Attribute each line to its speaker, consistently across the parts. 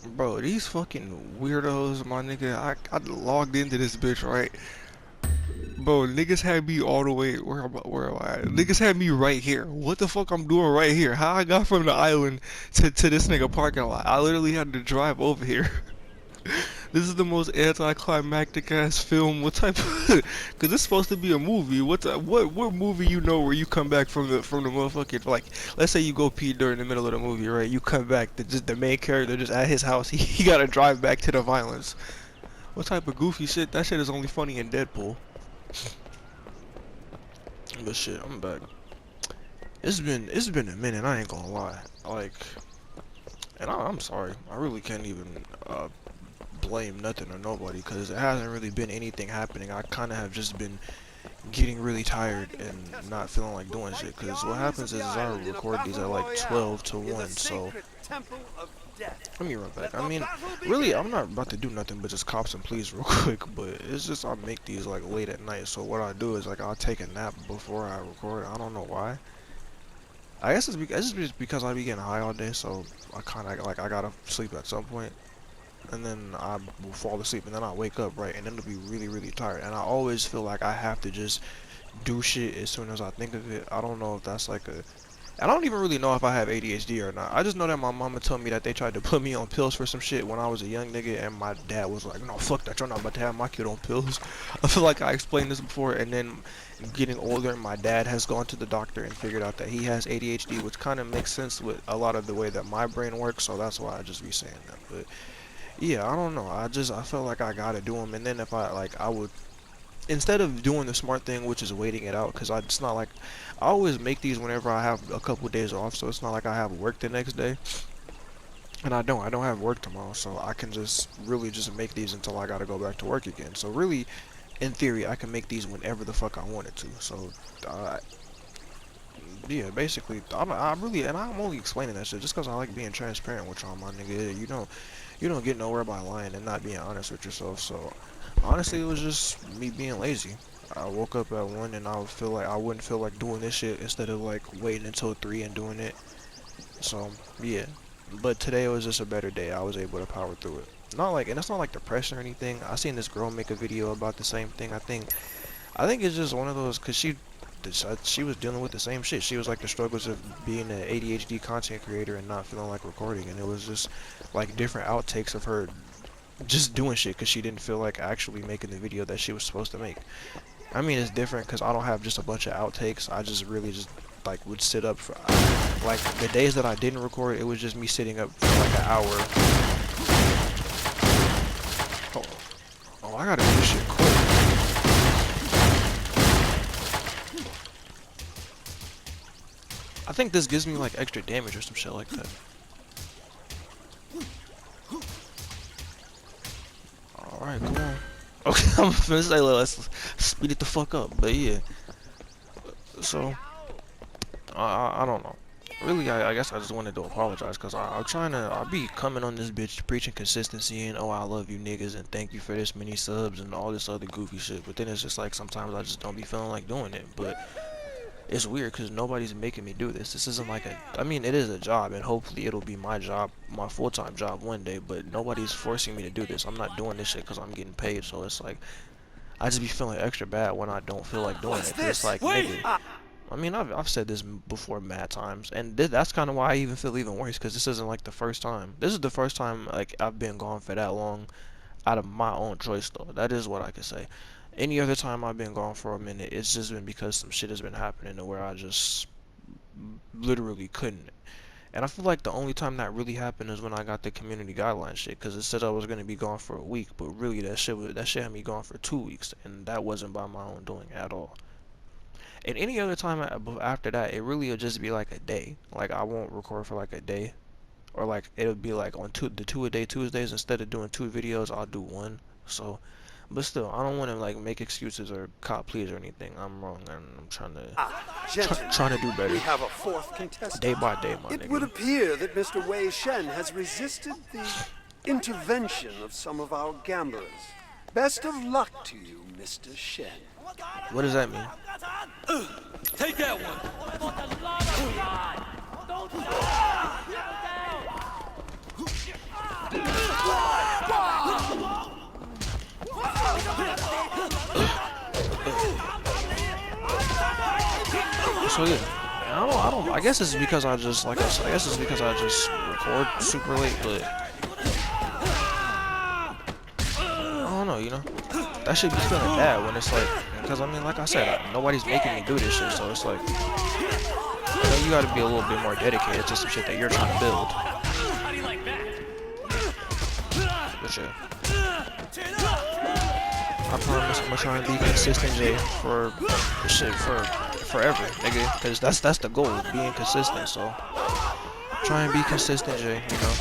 Speaker 1: Bro, these fucking weirdos, my nigga. I logged into this bitch, right? Bro, niggas had me all the way. Where am I at? Niggas had me right here. What the fuck I'm doing right here? How I got from the island to this nigga parking lot? I literally had to drive over here. This is the most anticlimactic ass film. What type of? Cause it's supposed to be a movie. What movie you know where you come back from the motherfucking, like, let's say you go pee during the middle of the movie, right? You come back, the main character just at his house. He gotta drive back to the violence. What type of goofy shit? That shit is only funny in Deadpool. But shit, I'm back. It's been a minute. I ain't gonna lie. Like, and I'm sorry. I really can't even blame nothing or nobody because it hasn't really been anything happening. I kind of have just been getting really tired and not feeling like doing shit. Because what happens is I record these at like 12 to 1. So let me run back. I mean, really, I'm not about to do nothing but just cop some pleas real quick. But it's just I make these like late at night. So what I do is like I'll take a nap before I record. I don't know why. I guess it's just because I be getting high all day. So I kind of like I gotta sleep at some point. And then I will fall asleep, and then I wake up, right, and then it'll be really, really tired. And I always feel like I have to just do shit as soon as I think of it. I don't know if that's like a, I don't even really know if I have ADHD or not. I just know that my mama told me that they tried to put me on pills for some shit when I was a young nigga, and my dad was like, no, fuck that, you're not about to have my kid on pills. I feel like I explained this before, and then getting older, my dad has gone to the doctor and figured out that he has ADHD, which kind of makes sense with a lot of the way that my brain works, so that's why I just be saying that. But yeah, I don't know. I felt like I gotta do them, and then if I would, instead of doing the smart thing, which is waiting it out, cause it's not like I always make these whenever I have a couple of days off, so it's not like I have work the next day, and I don't have work tomorrow, so I can just really just make these until I gotta go back to work again. So really, in theory, I can make these whenever the fuck I wanted to. So, yeah, basically, I really, and I'm only explaining that shit just cause I like being transparent with y'all, my nigga. You don't get nowhere by lying and not being honest with yourself. So honestly, it was just me being lazy. I woke up at 1 and I wouldn't feel like doing this shit instead of like waiting until 3 and doing it. So yeah, but today was just a better day. I was able to power through it. Not like, and it's not like depression or anything. I seen this girl make a video about the same thing. I think it's just one of those, cause she was dealing with the same shit. She was like the struggles of being an ADHD content creator and not feeling like recording, and it was just like different outtakes of her just doing shit because she didn't feel like actually making the video that she was supposed to make. I mean, it's different because I don't have just a bunch of outtakes. I just really just like would sit up for like the days that I didn't record, it was just me sitting up for like an hour. Oh, oh, I gotta do this shit quick. I think this gives me like extra damage or some shit like that. Alright, come on. Okay, I'm gonna say let's speed it the fuck up, but yeah. So I don't know. Really, I guess I just wanted to apologize because I'm trying to. I be coming on this bitch preaching consistency and oh I love you niggas and thank you for this many subs and all this other goofy shit. But then it's just like sometimes I just don't be feeling like doing it. But it's weird because nobody's making me do this. This isn't like a. I mean, it is a job and hopefully it'll be my job, my full-time job one day. But nobody's forcing me to do this. I'm not doing this shit because I'm getting paid. So it's like I just be feeling extra bad when I don't feel like doing it. 'Cause it's like nigga. I mean, I've said this before mad times, and that's kind of why I even feel even worse, because this isn't like the first time. This is the first time like I've been gone for that long, out of my own choice though. That is what I can say. Any other time I've been gone for a minute, it's just been because some shit has been happening to where I just literally couldn't. And I feel like the only time that really happened is when I got the community guideline shit, because it said I was gonna be gone for a week, but really that shit had me gone for 2 weeks, and that wasn't by my own doing at all. And any other time after that, it really will just be like a day. Like I won't record for like a day, or like it'll be like on the 2 a day Tuesdays. Instead of doing 2 videos, I'll do one. So, but still, I don't want to like make excuses or cop pleas or anything. I'm wrong, and I'm trying to trying to do better.
Speaker 2: We have a fourth contestant.
Speaker 1: Day by day, my
Speaker 2: It
Speaker 1: nigga.
Speaker 2: would appear that Mr. Wei Shen has resisted the intervention of some of our gamblers. Best of luck to you, Mr. Shen.
Speaker 1: What does that mean?
Speaker 3: Take that one!
Speaker 1: So yeah, I guess it's because I just like I guess it's because I just record super late, but I don't know, you know. That should be feeling bad when it's like, because I mean, like I said, nobody's making me do this shit, so it's like, you know, you gotta be a little bit more dedicated to some shit that you're trying to build. But yeah, I promise I'm gonna try and be consistent, Jay, for shit for forever, nigga, because that's the goal, being consistent. So try and be consistent, Jay, you know.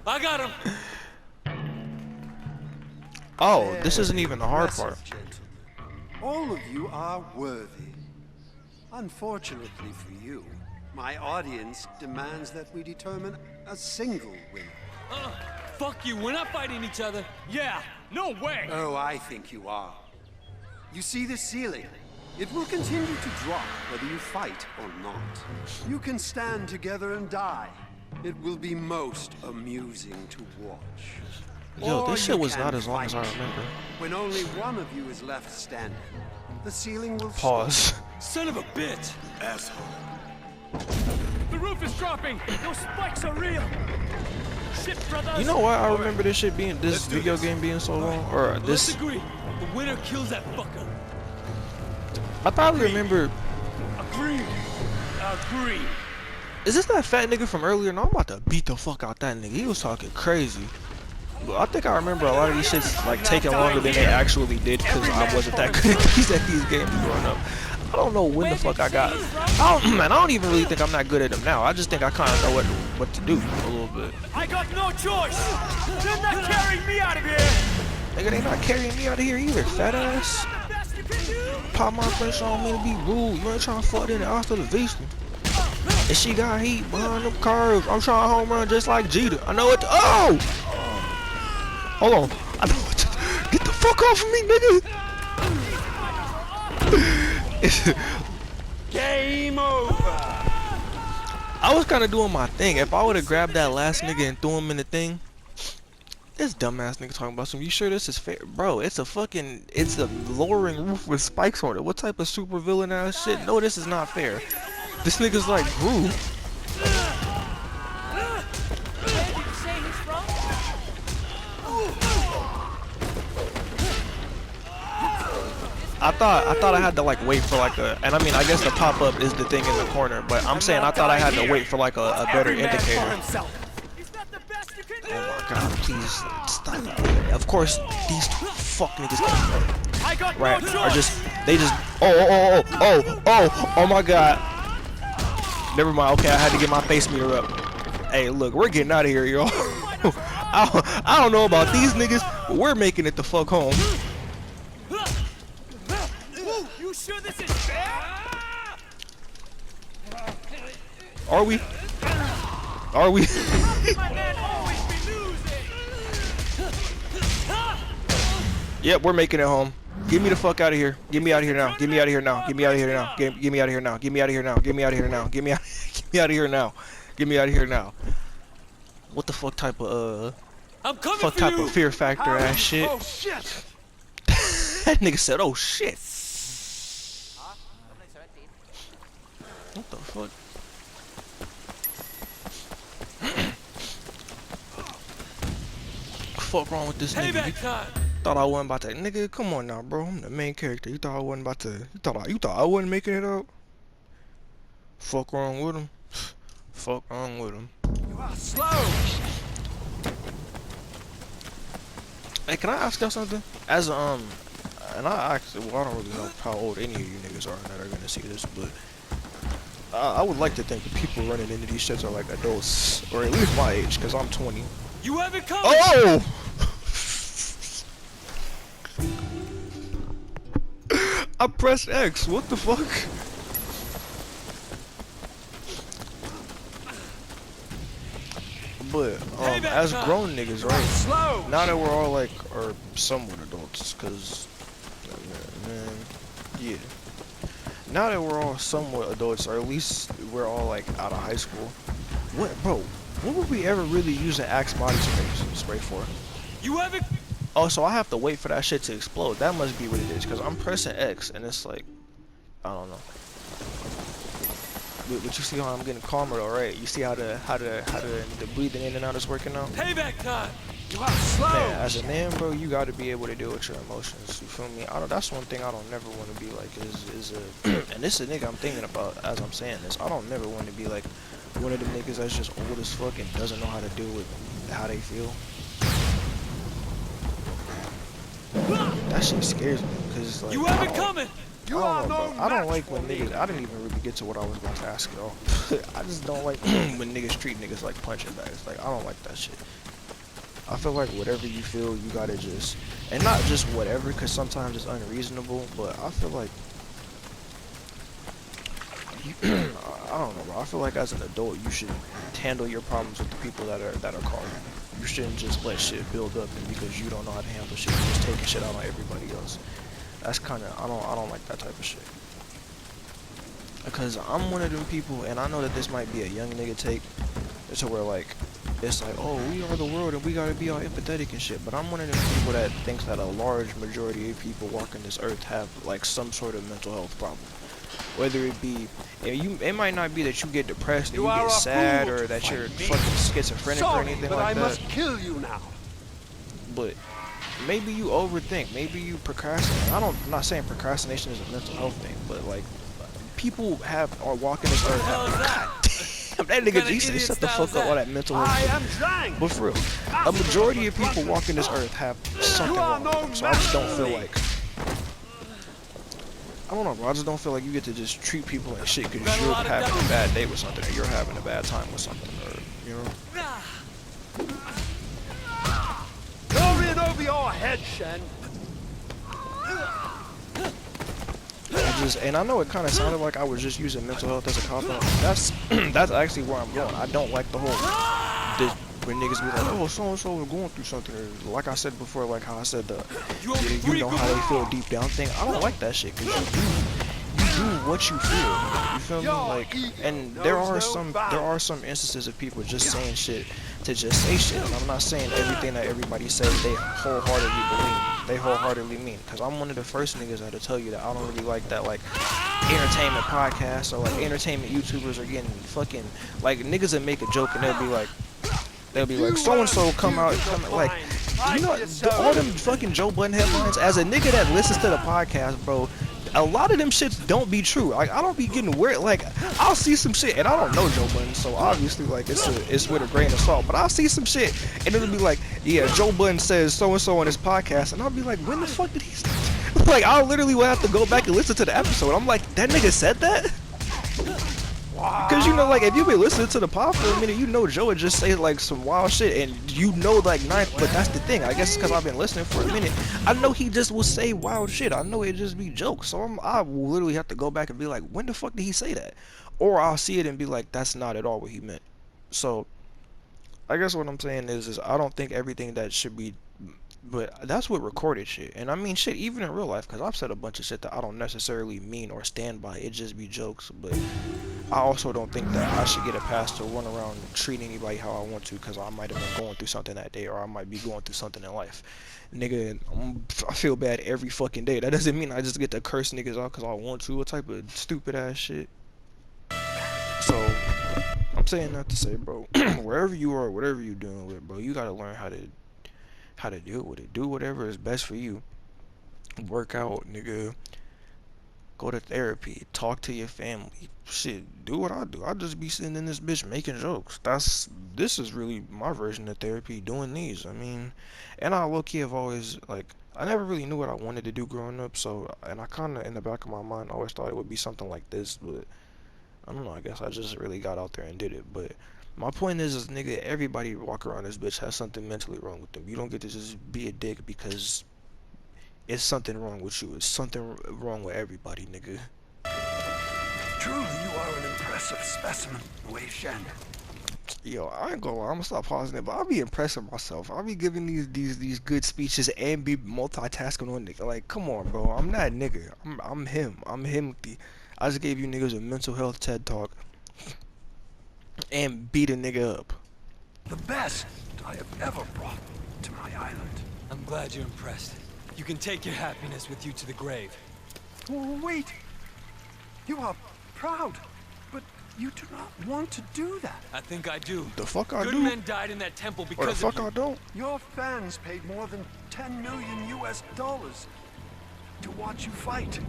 Speaker 3: I got him.
Speaker 1: Oh, this isn't even the hard part.
Speaker 2: Gentlemen. All of you are worthy. Unfortunately for you, my audience demands that we determine a single winner.
Speaker 3: Fuck you, we're not fighting each other. Yeah, no way.
Speaker 2: Oh, I think you are. You see this ceiling? It will continue to drop whether you fight or not. You can stand together and die. It will be most amusing to watch.
Speaker 1: Yo,
Speaker 2: Or
Speaker 1: this
Speaker 2: you
Speaker 1: shit was
Speaker 2: can
Speaker 1: not as long
Speaker 2: fight.
Speaker 1: as I remember.
Speaker 2: When only one of you is left standing, the ceiling will
Speaker 1: Pause.
Speaker 3: Son of a bitch.
Speaker 2: Asshole.
Speaker 3: The roof is dropping. Those spikes are real. Shit, brothers.
Speaker 1: You know why I remember this shit being, this video game being so long? Or
Speaker 3: Let's
Speaker 1: this,
Speaker 3: agree. The winner kills that fucker.
Speaker 1: I probably remember,
Speaker 3: Agree. Agree.
Speaker 1: is this that fat nigga from earlier? No, I'm about to beat the fuck out that nigga. He was talking crazy. But I think I remember a lot of these shits like taking longer than they actually did because I wasn't that good at these games growing up. I don't know when the fuck I got. Man, I don't even really think I'm that good at them now. I just think I kind of know what to do a little bit.
Speaker 3: I got no choice. They're not carrying me out of here.
Speaker 1: Nigga, they not carrying me out of here either, fat ass. Pop my French on me to be rude. You ain't trying to fuck in the after the vista. And she got heat behind them curves. I'm trying to home run just like Jeter. I know it. Oh! Hold on. I know what to do. Get the fuck off of me, nigga.
Speaker 2: Game over.
Speaker 1: I was kind of doing my thing. If I would have grabbed that last nigga and threw him in the thing, this dumbass nigga talking about some. You sure this is fair, bro? It's a lowering roof with spikes on it. What type of super villain ass shit? No, this is not fair. This nigga's like Gru. I thought I had to like wait for like a, and I mean I guess the pop up is the thing in the corner, but I'm saying I thought I had to wait for like a better indicator. Oh my god, please stop. Of course these fuck niggas right are just oh my god. Never mind, okay, I had to get my face meter up. Hey look, we're getting out of here, y'all. I don't know about these niggas, but we're making it the fuck home.
Speaker 3: Sure this is fair?
Speaker 1: Are we? Are we?
Speaker 3: My man always be losing.
Speaker 1: Yep, we're making it home. Get me the fuck out of here. Get me out of here now. Get me out of here now. Get me out of here now. Get me out of here now. Get me out of here now. Get me out of here now. Get me out of here now. Get me out of here now. What the fuck type of
Speaker 3: I'm coming
Speaker 1: fuck
Speaker 3: for
Speaker 1: type
Speaker 3: you.
Speaker 1: of fear factor ass shit?
Speaker 2: Oh shit.
Speaker 1: That nigga said, "Oh shit." What the fuck? Fuck wrong with this nigga?
Speaker 3: Payback time.
Speaker 1: Thought I wasn't about to, nigga. Come on now, bro. I'm the main character. You thought I wasn't about to? You thought I wasn't making it out? Fuck wrong with him? Fuck wrong with him?
Speaker 2: You are slow.
Speaker 1: Hey, can I ask y'all something? As and I actually, well, I don't really know how old any of you niggas are that are gonna see this, but I would like to think the people running into these shits are like adults, or at least my age, cause I'm 20.
Speaker 3: You have it coming.
Speaker 1: Oh! I pressed X. What the fuck? But as grown niggas, right?
Speaker 2: Slow.
Speaker 1: Now that we're all like, or somewhat adults, cause man, yeah. Now that we're all somewhat adults, or at least we're all like out of high school. What, bro? What would we ever really use an Axe body spray for?
Speaker 3: You have it.
Speaker 1: Oh, so I have to wait for that shit to explode. That must be what it is, because I'm pressing X, and it's like, I don't know. But you see how I'm getting calmer though, right? You see how the breathing in and out is working out?
Speaker 3: Payback time.
Speaker 2: You are slow.
Speaker 1: Man, as a man, bro, you got to be able to deal with your emotions. You feel me? That's one thing I don't never want to be like is a and this is a nigga I'm thinking about as I'm saying this. I don't never want to be like one of them niggas that's just old as fuck and doesn't know how to deal with how they feel. That shit scares me because like
Speaker 3: You have it coming.
Speaker 2: You are no
Speaker 1: I don't
Speaker 2: match
Speaker 1: like
Speaker 2: for
Speaker 1: when
Speaker 2: me.
Speaker 1: niggas. I didn't even really get to what I was about to ask at all. I just don't like when niggas treat niggas like punching bags. Like I don't like that shit. I feel like whatever you feel, you gotta just, and not just whatever, because sometimes it's unreasonable. But I feel like, I don't know, bro. I feel like as an adult, you should handle your problems with the people that are calling. You shouldn't just let shit build up, and because you don't know how to handle shit, you just taking shit out on everybody else. That's kind of I don't like that type of shit. Because I'm one of them people, and I know that this might be a young nigga take, to where like. It's like, oh, we are the world and we gotta be all empathetic and shit. But I'm one of them people that thinks that a large majority of people walking this earth have like some sort of mental health problem. Whether it be, it might not be that you get depressed and you get sad or that you're fucking schizophrenic or anything
Speaker 2: but
Speaker 1: like
Speaker 2: I
Speaker 1: that.
Speaker 2: must kill you now.
Speaker 1: But maybe you overthink, maybe you procrastinate. I'm not saying procrastination is a mental health thing, but like people are walking this earth. God damn, that nigga G said shut the fuck up all that mental health shit.
Speaker 2: I am Zhang.
Speaker 1: But for real, a majority of people walking this earth have something wrong with them, so I just don't feel like, I don't know, bro, I just don't feel like you get to just treat people like shit because you're having a bad day with something or you're having a bad time with something, or, you know?
Speaker 2: You're in over your head, Shen.
Speaker 1: And I know it kind of sounded like I was just using mental health as a cop-out. That's actually where I'm going. I don't like the whole, when niggas be like, oh, so-and-so is going through something, or like I said before, like how I said you know how they feel deep down thing. I don't like that shit, because you do what you feel. You feel me? Like, and there are some instances of people just saying shit to just say shit. And I'm not saying everything that everybody says they wholeheartedly believe, they wholeheartedly mean. Because I'm one of the first niggas that'll tell you that I don't really like that, like, entertainment podcasts or like entertainment YouTubers are getting fucking, like, niggas that make a joke and they'll be like, so and so come out, like, you know, all them fucking Joe Budden headlines. As a nigga that listens to the podcast, bro, a lot of them shits don't be true. Like, I don't be getting weird. Like, I'll see some shit, and I don't know Joe Budden, so obviously, like, it's with a grain of salt. But I'll see some shit, and it'll be like, yeah, Joe Budden says so and so on his podcast, and I'll be like, when the fuck did he? Like, I literally will have to go back and listen to the episode. I'm like, that nigga said that? Because, you know, like, if you been listening to the pod for a minute, you know Joe would just say, like, some wild shit, and you know, like, but that's the thing. I guess because I've been listening for a minute, I know he just will say wild shit. I know it just be jokes. So I will literally have to go back and be like, when the fuck did he say that? Or I'll see it and be like, that's not at all what he meant. So, I guess what I'm saying is I don't think everything that should be, but that's what recorded shit. And I mean shit, even in real life, because I've said a bunch of shit that I don't necessarily mean or stand by. It just be jokes, but I also don't think that I should get a pass to run around and treat anybody how I want to, because I might have been going through something that day, or I might be going through something in life. Nigga, I feel bad every fucking day. That doesn't mean I just get to curse niggas out because I want to. What type of stupid ass shit? So, I'm saying that to say, bro, wherever you are, whatever you're doing with, bro, you gotta learn how to deal with it. Do whatever is best for you. Work out, nigga. Go to therapy. Talk to your family. Shit, do what I do. I just be sitting in this bitch making jokes. This is really my version of therapy, doing these. I mean, and I low-key have always, like, I never really knew what I wanted to do growing up, so, and I kind of, in the back of my mind, always thought it would be something like this, but I don't know, I guess I just really got out there and did it. But my point is nigga, everybody walk around this bitch has something mentally wrong with them. You don't get to just be a dick because it's something wrong with you. It's something wrong with everybody, nigga.
Speaker 2: Truly, you are an impressive specimen, Wei Shen.
Speaker 1: Yo, I ain't gonna lie, I'm gonna stop pausing it, but I'll be impressing myself. I'll be giving these good speeches and be multitasking on nigga. Like, come on, bro. I'm not nigga. I'm him. I'm him. I just gave you niggas a mental health TED talk and beat a nigga up.
Speaker 2: The best I have ever brought to my island.
Speaker 3: I'm glad you're impressed. You can take your happiness with you to the grave.
Speaker 2: Wait! You are proud, but you do not want to do that.
Speaker 3: I think I do.
Speaker 1: The fuck I
Speaker 3: Good
Speaker 1: do?
Speaker 3: men died in that temple
Speaker 1: Or the
Speaker 3: because
Speaker 1: fuck
Speaker 3: of you.
Speaker 1: I don't?
Speaker 2: Your fans paid more than 10 million US dollars to watch you fight.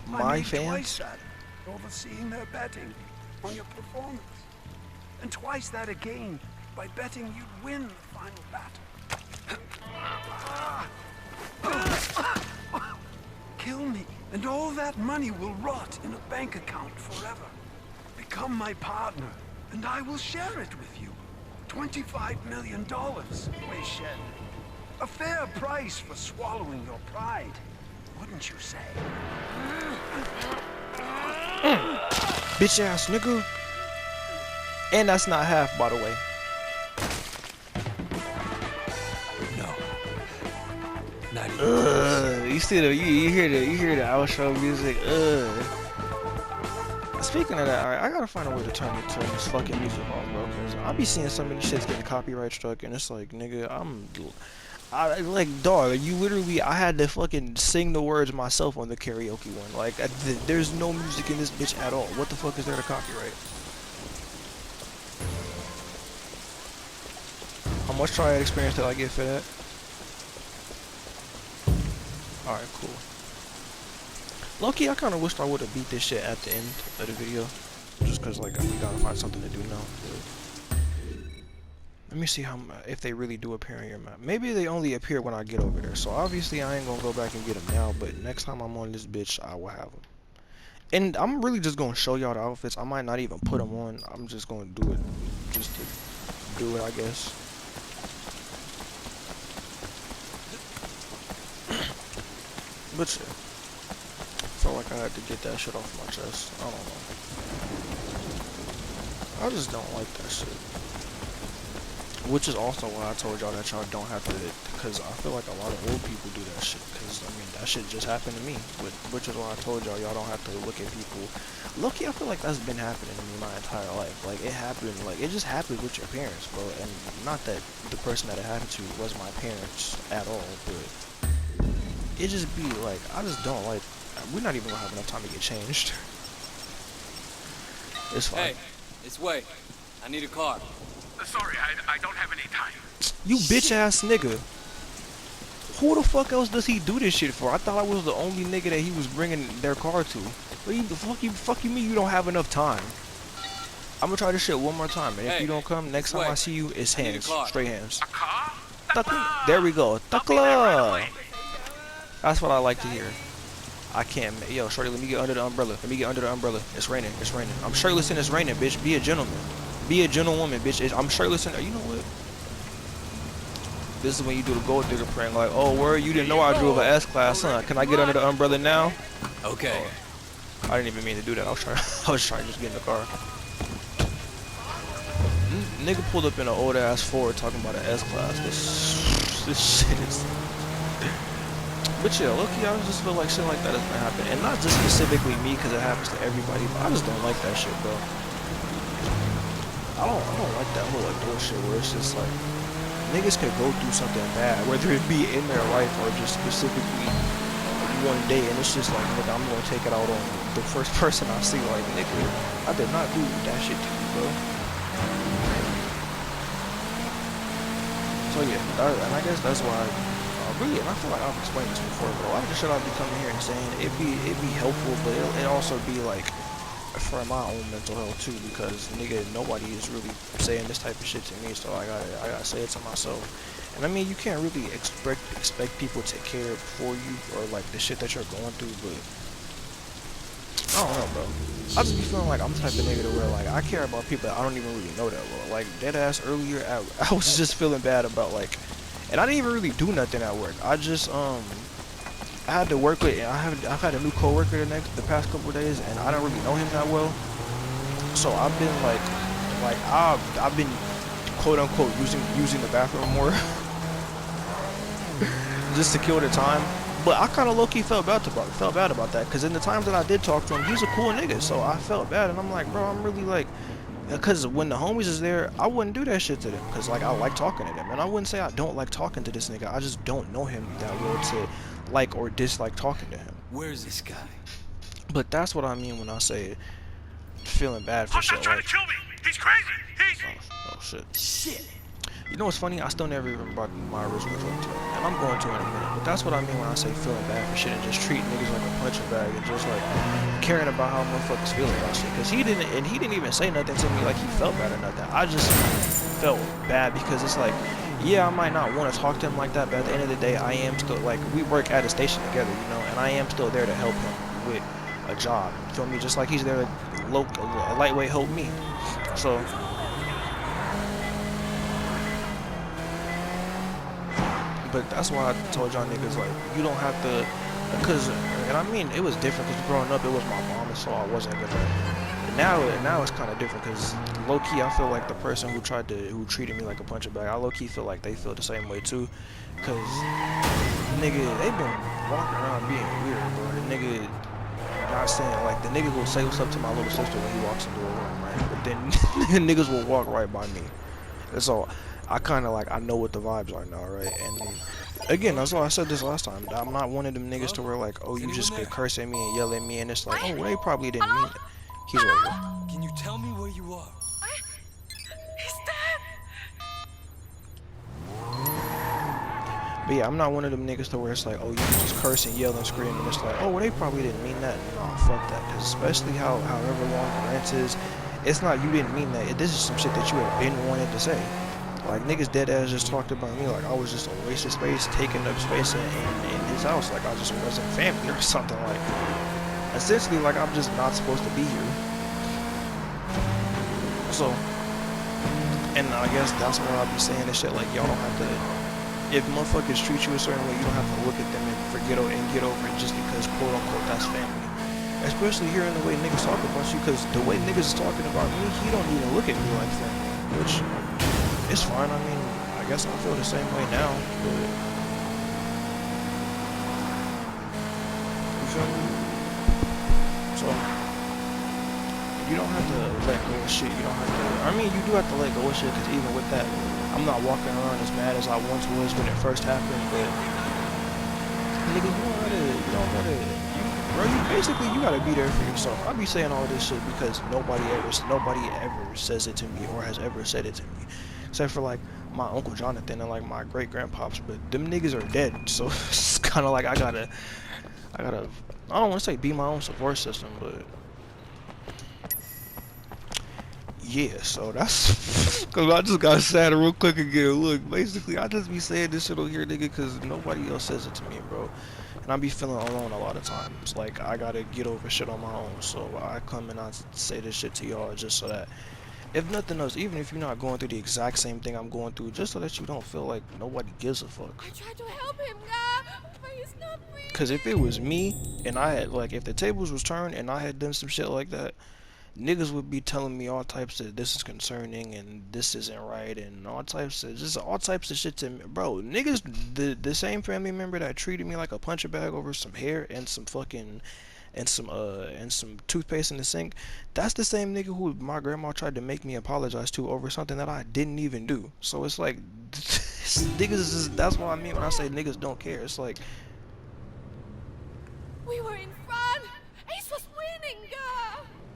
Speaker 2: I
Speaker 1: My
Speaker 2: made
Speaker 1: fans?
Speaker 2: twice that, overseeing their betting on your performance. And twice that again by betting you'd win the final battle. Kill me, and all that money will rot in a bank account forever. Become my partner, and I will share it with you. $25 million, Wei Shen. A fair price for swallowing your pride, wouldn't you say?
Speaker 1: Bitch ass nigga. And that's not half, by the way.
Speaker 3: No. Not even.
Speaker 1: You see the you hear the outro music. Speaking of that, alright, I gotta find a way to turn this fucking music off, bro. Cause I be seeing some of these shits getting copyright struck, and it's like, nigga, I like, dog. You literally, I had to fucking sing the words myself on the karaoke one. Like, there's no music in this bitch at all. What the fuck is there to copyright? How much triad experience did I get for that? Alright, cool. Low-key, I kinda wished I would've beat this shit at the end of the video. Just cause, like, we gotta find something to do now. Let me see if they really do appear on your map. Maybe they only appear when I get over there. So obviously I ain't gonna go back and get them now, but next time I'm on this bitch, I will have them. And I'm really just gonna show y'all the outfits. I might not even put them on. I'm just gonna do it just to do it, I guess. But shit, felt like I had to get that shit off my chest. I don't know. I just don't like that shit. Which is also why I told y'all that y'all don't have to, because I feel like a lot of old people do that shit, because, I mean, that shit just happened to me, which is why I told y'all don't have to look at people. Low-key, I feel like that's been happening to me my entire life. Like, it happened, like, it just happened with your parents, bro, and not that the person that it happened to was my parents at all, but it just be, like, I just don't like, we're not even gonna have enough time to get changed. It's fine.
Speaker 3: Hey, it's Wei. I need a car.
Speaker 4: Sorry, I don't have any time.
Speaker 1: You bitch ass nigga. Who the fuck else does he do this shit for? I thought I was the only nigga that he was bringing their car to. But fuck you mean you don't have enough time? I'm gonna try this shit one more time, and if you don't come, next time I see you, it's hands, straight hands.
Speaker 4: A car?
Speaker 1: There we go. Takla. That's what I like to hear. I can't. Yo, shorty, let me get under the umbrella. Let me get under the umbrella. It's raining. It's raining. I'm shirtless and it's raining, bitch. Be a gentleman. Be a gentlewoman, bitch. I'm shirtless and you know what? This is when you do the gold digger prank, like, oh, where you didn't know I drove a S-Class, huh? Can I get under the umbrella now?
Speaker 3: Okay.
Speaker 1: I didn't even mean to do that. I was trying to just get in the car. Nigga pulled up in an old ass Ford talking about an S-Class. This shit is. But yeah, low-key, I just feel like shit like that is gonna happen, and not just specifically me, because it happens to everybody. But I just don't like that shit, bro. I don't like that whole adult shit where it's just like niggas could go through something bad, whether it be in their life or just specifically one day, and it's just like, nigga, I'm gonna take it out on the first person I see. Like, nigga, I did not do that shit to you, bro. So yeah, and I guess that's why really, and I feel like I've explained this before, but a lot of the shit I'll be coming here and saying, it'd be helpful, but it also be like for my own mental health too, because nigga, nobody is really saying this type of shit to me, so I gotta say it to myself. And I mean, you can't really expect people to care for you or like the shit that you're going through, but I don't know, bro. I just be feeling like I'm the type of nigga to where like I care about people that I don't even really know that well. Like dead ass earlier, I was just feeling bad about like, and I didn't even really do nothing at work. I just I had to work with, I've had a new coworker the past couple of days, and I don't really know him that well. So I've been like I've been quote unquote using the bathroom more just to kill the time. But I kind of low-key felt bad about that, because in the times that I did talk to him, he's a cool nigga. So I felt bad, and I'm like, bro, I'm really like, because when the homies is there, I wouldn't do that shit to them. Cause like I like talking to them, and I wouldn't say I don't like talking to this nigga. I just don't know him that well to like or dislike talking to him.
Speaker 3: Where's this guy?
Speaker 1: But that's what I mean when I say feeling bad for
Speaker 4: Hunt's
Speaker 1: shit.
Speaker 4: trying
Speaker 1: Like,
Speaker 4: to kill me. He's crazy. He's...
Speaker 1: oh shit.
Speaker 3: Shit.
Speaker 1: You know what's funny? I still never even brought my original joke to him, and I'm going to in a minute. But that's what I mean when I say feeling bad for shit and just treating niggas like a punching bag and just like caring about how motherfuckers feel about shit. Cause he didn't even say nothing to me like he felt bad or nothing. I just felt bad because it's like, yeah, I might not want to talk to him like that, but at the end of the day, I am still like we work at a station together, you know, and I am still there to help him with a job. You feel me? Just like he's there to lightweight help me. So. But that's why I told y'all niggas, like, you don't have to, because, and I mean, it was different, because growing up, it was my mom, and so I wasn't gonna, now it's kind of different, because low-key, I feel like the person who treated me like a punching bag, I low-key feel like they feel the same way, too, because, nigga, they been walking around being weird, bro, the nigga, not saying, like, the nigga will say what's up to my little sister when he walks into a room, right, but then niggas will walk right by me, and so, I kind of like, I know what the vibes are now, right? And again, that's why I said this last time. I'm not one of them niggas to where like, oh, you just could curse at me and yell at me, and it's like, oh, well, they probably didn't mean it. He's right here.
Speaker 3: Can you tell me where you are?
Speaker 5: He's dead.
Speaker 1: But yeah, I'm not one of them niggas to where it's like, oh, you can just curse and yell and scream, and it's like, oh, well, they probably didn't mean that. No, fuck that. Cause especially however long the rant is, it's not you didn't mean that. This is some shit that you have been wanting to say. Like, niggas dead ass just talked about me like I was just a waste of space, taking up space in his house, like I just wasn't family or something. Like, essentially, like I'm just not supposed to be here. So, and I guess that's why I'll be saying this shit, like, y'all don't have to, if motherfuckers treat you a certain way, you don't have to look at them and get over it just because, quote unquote, that's family. Especially hearing the way niggas talk about you, because the way niggas is talking about me, he don't even look at me like family, which... it's fine. I mean, I guess I feel the same way now, but you feel me? So you don't have to let go of shit. You don't have to. I mean, you do have to let go of shit, because even with that, I'm not walking around as mad as I once was when it first happened. But nigga, bro, you gotta be there for yourself. I be saying all this shit because nobody ever says it to me or has ever said it to me. Except for like my Uncle Jonathan and like my great grandpops, but them niggas are dead, so it's kind of like I gotta, I don't want to say be my own support system, but yeah, so that's, cause I just got sad real quick again. Look, basically I just be saying this shit over here, nigga, cause nobody else says it to me, bro, and I be feeling alone a lot of times. Like I gotta get over shit on my own, so I come and I say this shit to y'all just so that, if nothing else, even if you're not going through the exact same thing I'm going through, just so that you don't feel like nobody gives a fuck.
Speaker 5: I tried to help him, but he's not breathing.
Speaker 1: Cause if it was me, and I had, like, if the tables was turned and I had done some shit like that, niggas would be telling me all types of, this is concerning, and this isn't right, and all types of shit to me. Bro, niggas, the same family member that treated me like a punching bag over some hair and some fucking, and some toothpaste in the sink, that's the same nigga who my grandma tried to make me apologize to over something that I didn't even do. So it's like, niggas, that's what I mean when I say niggas don't care. It's like,
Speaker 5: We were in front. Ace was winning,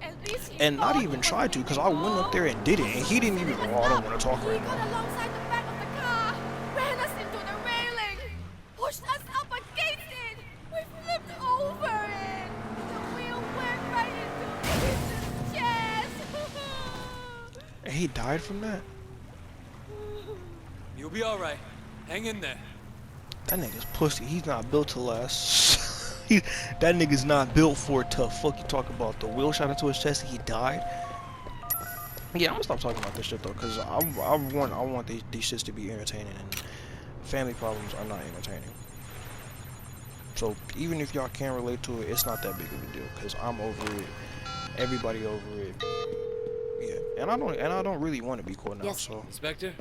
Speaker 5: At least he
Speaker 1: and not
Speaker 5: fought
Speaker 1: even
Speaker 5: for
Speaker 1: tried to, because I went up there and did it, and he didn't even, oh, I don't want to talk right
Speaker 5: He got
Speaker 1: now.
Speaker 5: alongside the back of the car, ran us into the railing, pushed us up against it. We flipped over it. The wheel went right into Ace's chest.
Speaker 1: And he died from that?
Speaker 3: You'll be all right. Hang in there.
Speaker 1: That nigga's pussy. He's not built to last. That nigga's not built for it. Tough. Fuck you talk about. The wheel shot into his chest and he died. Yeah, I'm gonna stop talking about this shit though, cause I want these shits to be entertaining, and family problems are not entertaining. So even if y'all can't relate to it, it's not that big of a deal, cause I'm over it. Everybody over it. Yeah, and I don't really want to be cool now.
Speaker 6: Yes.
Speaker 1: So
Speaker 3: Inspector,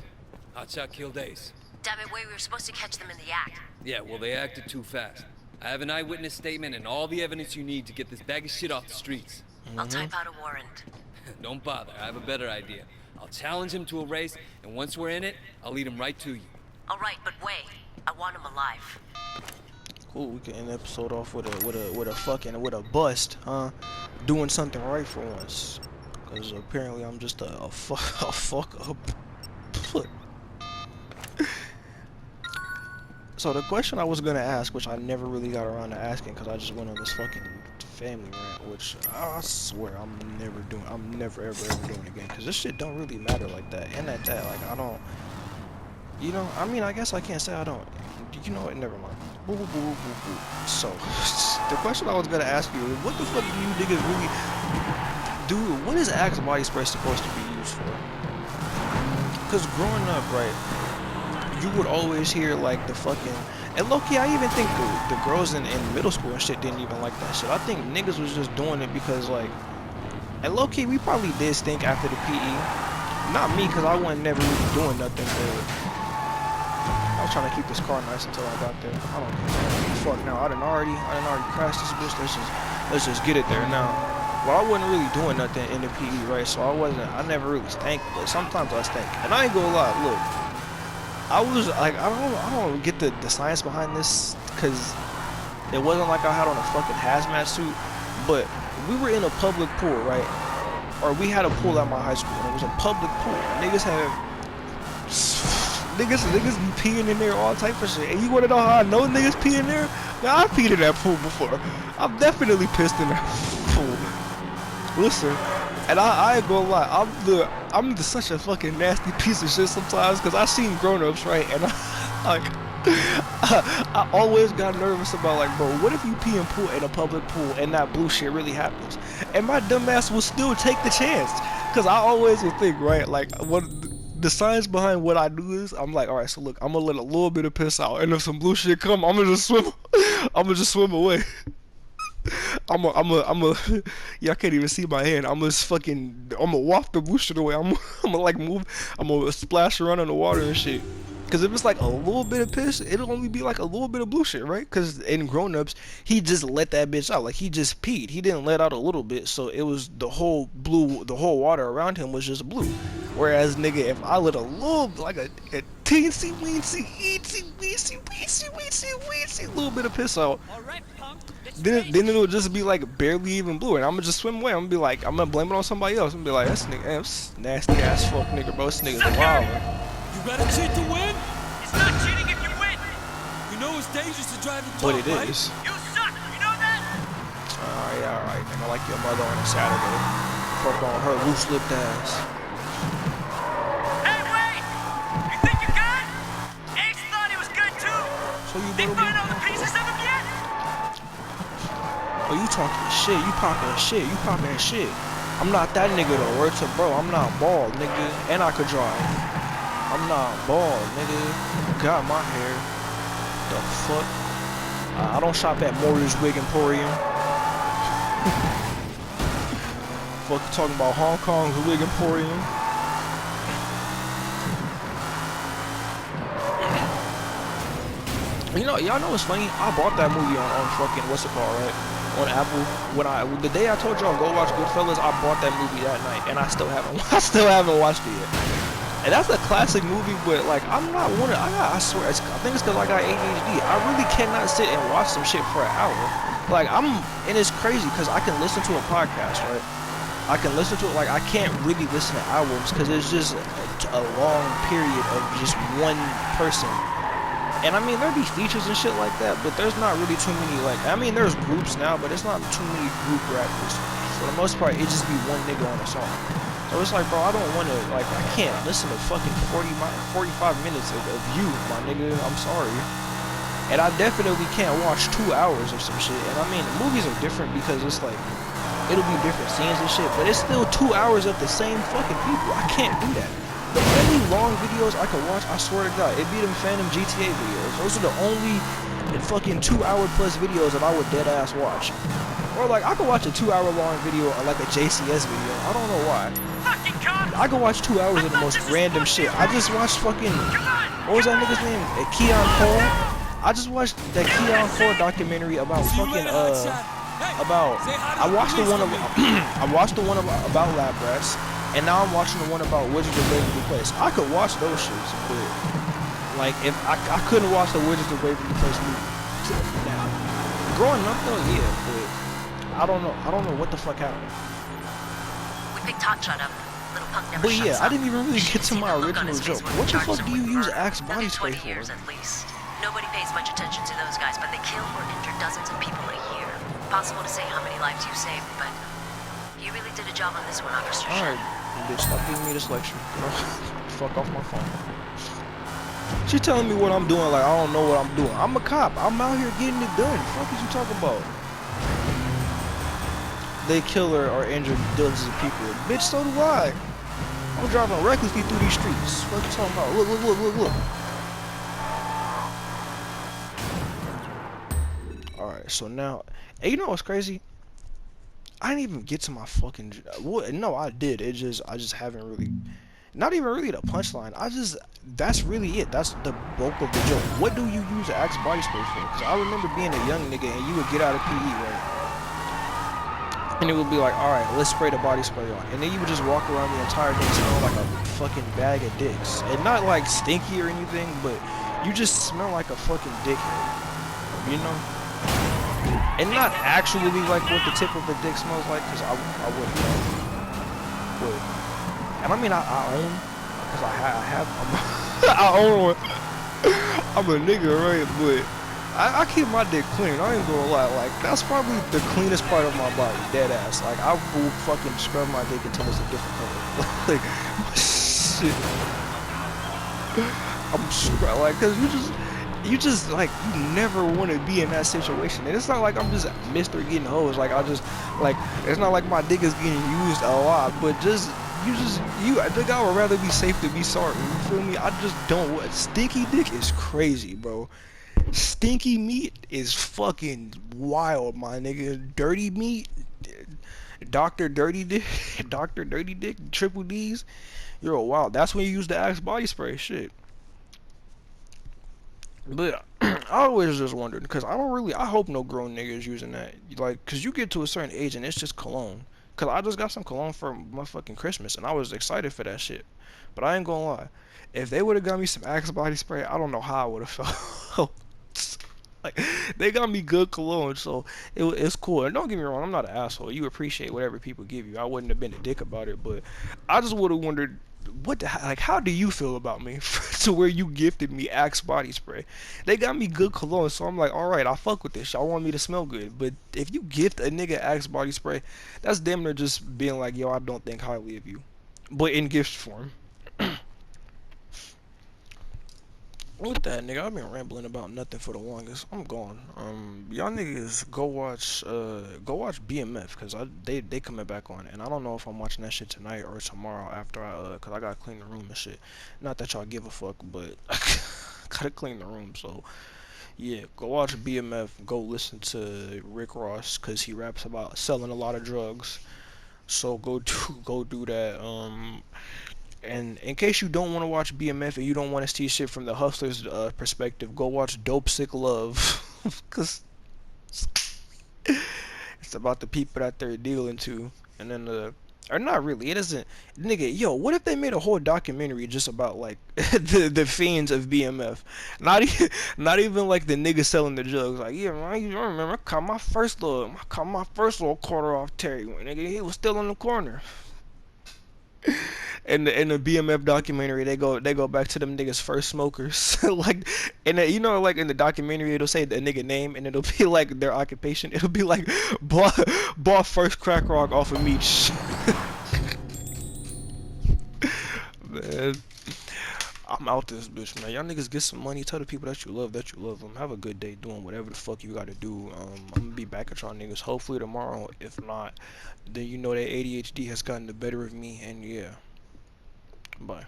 Speaker 3: hotshot killed Ace.
Speaker 6: Damn it, we were supposed to catch them in the act.
Speaker 3: Yeah, well, they acted too fast. I have an eyewitness statement and all the evidence you need to get this bag of shit off the streets.
Speaker 6: I'll type out a warrant.
Speaker 3: Don't bother, I have a better idea. I'll challenge him to a race, and once we're in it, I'll lead him right to you.
Speaker 6: All right, but wait. I want him alive.
Speaker 1: Cool, we can end the episode off with a bust, huh? Doing something right for once. Cause apparently I'm just a fuck up. So the question I was gonna ask, which I never really got around to asking, cause I just went on this fucking family rant, which I swear I'm never ever doing again, cause this shit don't really matter like that. And at that, like I don't, you know, I mean, I guess I can't say I don't. You know what? Never mind. Boo, boo, boo, boo, boo. So the question I was gonna ask you is, what the fuck do you niggas really do? What is Axe body spray supposed to be used for? Cause growing up, right, you would always hear like the fucking, and low-key I even think the girls in middle school and shit didn't even like that shit. I think niggas was just doing it because like, and low-key we probably did stink after the PE. Not me, cause I wasn't never really doing nothing, but I was trying to keep this car nice until I got there. I don't care. Fuck now, I done already crashed this bitch. Let's just get it there now. Well, I wasn't really doing nothing in the PE, right? So I never really stank, but sometimes I stank. And I ain't gonna lie, look, I was like, I don't get the science behind this, cause it wasn't like I had on a fucking hazmat suit, but we were in a public pool, right? Or we had a pool at my high school, and it was a public pool. Niggas be peeing in there, all type of shit. And you wanna know how I know niggas pee in there? Now I peed in that pool before. I've definitely pissed in that pool. Listen, and I ain't gonna lie, I'm such a fucking nasty piece of shit sometimes, cause I seen grown-ups, right? And I always got nervous about like, bro, what if you pee in a public pool and that blue shit really happens? And my dumb ass will still take the chance, cause I always would think, right, like what the science behind what I do is, I'm like, all right, so look, I'm gonna let a little bit of piss out, and if some blue shit come, I'm gonna just swim away. Y'all can't even see my hand. I'm gonna waft the blue shit away. I'm gonna like move, I'm gonna splash around in the water and shit. Cause if it's like a little bit of piss, it'll only be like a little bit of blue shit, right? Cause in grown-ups, he just let that bitch out. Like he just peed. He didn't let out a little bit, so it was the whole water around him was just blue. Whereas nigga, if I let a little, like a teensy weensy little bit of piss out, then it'll just be like barely even blue, and I'm gonna just swim away. I'm gonna be like, I'm gonna blame it on somebody else. I'm gonna be like, this nigga, this nasty ass fuck nigga, bro. This nigga's wild.
Speaker 3: You gotta cheat to win?
Speaker 4: It's not cheating if you win.
Speaker 3: You know it's dangerous to drive the
Speaker 1: But it
Speaker 3: right?
Speaker 1: is.
Speaker 4: You suck. You know that?
Speaker 1: Alright, nigga, like your mother on a Saturday. Fuck on her loose-lipped ass.
Speaker 4: Hey, wait! You think you got? Ace thought he was good too.
Speaker 1: So you
Speaker 4: Think
Speaker 1: better
Speaker 4: find all the pieces of him yet?
Speaker 1: Oh, you talking shit, you popping shit. I'm not that nigga though, word to bro, I'm not bald, nigga, and I could drive. I'm not bald, nigga. Got my hair. The fuck? I don't shop at Morrie's Wig Emporium. Fuck, talking about Hong Kong's Wig Emporium. You know, y'all know what's funny? I bought that movie on fucking, what's it called, right? On Apple. The day I told y'all go watch Goodfellas, I bought that movie that night, and I still haven't watched it yet. And that's a classic movie, but like I'm not one of, I swear, I think it's because I got ADHD. I really cannot sit and watch some shit for an hour. Like and it's crazy because I can listen to a podcast, right? I can listen to it, like I can't really listen to albums because it's just a long period of just one person. And I mean, there'll be features and shit like that, but there's not really too many, like, I mean, there's groups now, but it's not too many group rappers. For the most part, it just be one nigga on a song. So it's like, bro, I don't want to, like, I can't listen to fucking 45 minutes of you, my nigga, I'm sorry. And I definitely can't watch 2 hours of some shit. And I mean, the movies are different because it's like, it'll be different scenes and shit, but it's still 2 hours of the same fucking people. I can't do that. The only long videos I could watch, I swear to God, it'd be them Phantom GTA videos. Those are the only fucking 2 hour plus videos that I would dead ass watch. Or like, I could watch a 2 hour long video or like a JCS video. I don't know why. I could watch 2 hours of the most random shit. I just watched fucking, what was that nigga's name? Keon Cole. I just watched that Keon Cole documentary about fucking, about. I watched the one I watched the one about lab rats, and now I'm watching the one about Wizards of Waverly Place. I could watch those shits, but like if I couldn't watch the Wizards of Waverly Place movie. Now, growing up though, yeah, but I don't know what the fuck happened.
Speaker 6: We picked Hotshot up. Little punk never
Speaker 1: But
Speaker 6: shuts
Speaker 1: yeah,
Speaker 6: up.
Speaker 1: I didn't even really
Speaker 6: You
Speaker 1: get
Speaker 6: should
Speaker 1: to
Speaker 6: see
Speaker 1: my
Speaker 6: the look on
Speaker 1: original
Speaker 6: his face
Speaker 1: joke.
Speaker 6: when
Speaker 1: What the
Speaker 6: we
Speaker 1: fuck
Speaker 6: charged
Speaker 1: do
Speaker 6: him
Speaker 1: you
Speaker 6: with
Speaker 1: use
Speaker 6: murder.
Speaker 1: Axe body
Speaker 6: Another
Speaker 1: spray
Speaker 6: 20
Speaker 1: for?
Speaker 6: years at least. Nobody pays much attention to those guys, but they kill or injure dozens of people a year. Possible to say how many lives you saved, but you really did a job on this one, Officer.
Speaker 1: Alright, bitch, stop giving me this lecture. Fuck off my phone. She telling me what I'm doing like I don't know what I'm doing. I'm a cop. I'm out here getting it done. Fuck is you talking about? They kill or injure dozens of people. Bitch, so do I. I'm driving recklessly through these streets. What you talking about? Look. Alright, so now, and you know what's crazy? I didn't even get to my fucking. Well, no, I did. I just haven't really. Not even really the punchline. That's really it. That's the bulk of the joke. What do you use the Axe body spray for? Because I remember being a young nigga and you would get out of PE, right? And it would be like, alright, let's spray the body spray on. And then you would just walk around the entire day smelling like a fucking bag of dicks. And not like stinky or anything, but you just smell like a fucking dickhead. You know? And not actually like what the tip of a dick smells like, because I wouldn't know. But, and I mean, I own, because I have, I own one. I'm a nigga, right? But I keep my dick clean. I ain't gonna lie. Like, that's probably the cleanest part of my body, dead ass. Like, I will fucking scrub my dick until it's a different color. Like, shit. I'm scrub, like, cause you just like, you never want to be in that situation. And it's not like I'm just Mr. getting hoes. Like, like, it's not like my dick is getting used a lot, but I think I would rather be safe than be sorry. You feel me? I just don't. Stinky dick is crazy, bro. Stinky meat is fucking wild, my nigga. Dirty meat, Dr. Dirty Dick, Dr. Dirty Dick, Triple D's. You're a wild. That's when you use the Axe body spray. Shit. But I always just wondered, because I hope no grown niggas using that. Like, because you get to a certain age and it's just cologne. Because I just got some cologne for my fucking Christmas and I was excited for that shit. But I ain't gonna lie. If they would have got me some Axe body spray, I don't know how I would have felt. Like, they got me good cologne, so it's cool. And don't get me wrong, I'm not an asshole. You appreciate whatever people give you. I wouldn't have been a dick about it, but I just would have wondered, how do you feel about me to where you gifted me Axe body spray? They got me good cologne, so I'm like, alright, I fuck with this. Y'all want me to smell good. But if you gift a nigga Axe body spray, that's damn near just being like, yo, I don't think highly of you. But in gift form. With that, nigga, I've been rambling about nothing for the longest. I'm gone. Y'all niggas go watch BMF, cause they coming back on, and I don't know if I'm watching that shit tonight or tomorrow after cause I gotta clean the room and shit. Not that y'all give a fuck, but I gotta clean the room. So yeah, go watch BMF. Go listen to Rick Ross, cause he raps about selling a lot of drugs. So go do that. And in case you don't want to watch BMF and you don't want to see shit from the hustler's perspective, go watch Dope Sick Love. Because it's about the people that they're dealing to. And then, or not really, it isn't. Nigga, yo, what if they made a whole documentary just about, like, the fiends of BMF? Not even like the nigga selling the drugs. Like, yeah, man, you remember, I caught my first little quarter off Terry. Nigga, he was still in the corner. In the BMF documentary, they go back to them niggas first smokers. Like, and you know, like in the documentary, it'll say the nigga name and it'll be like their occupation. It'll be like bought first crack rock off of Meech. Man, I'm out this bitch, man. Y'all niggas get some money. Tell the people that you love them. Have a good day doing whatever the fuck you gotta do. I'm gonna be back at y'all niggas hopefully tomorrow. If not, then you know that ADHD has gotten the better of me, and yeah. Bye.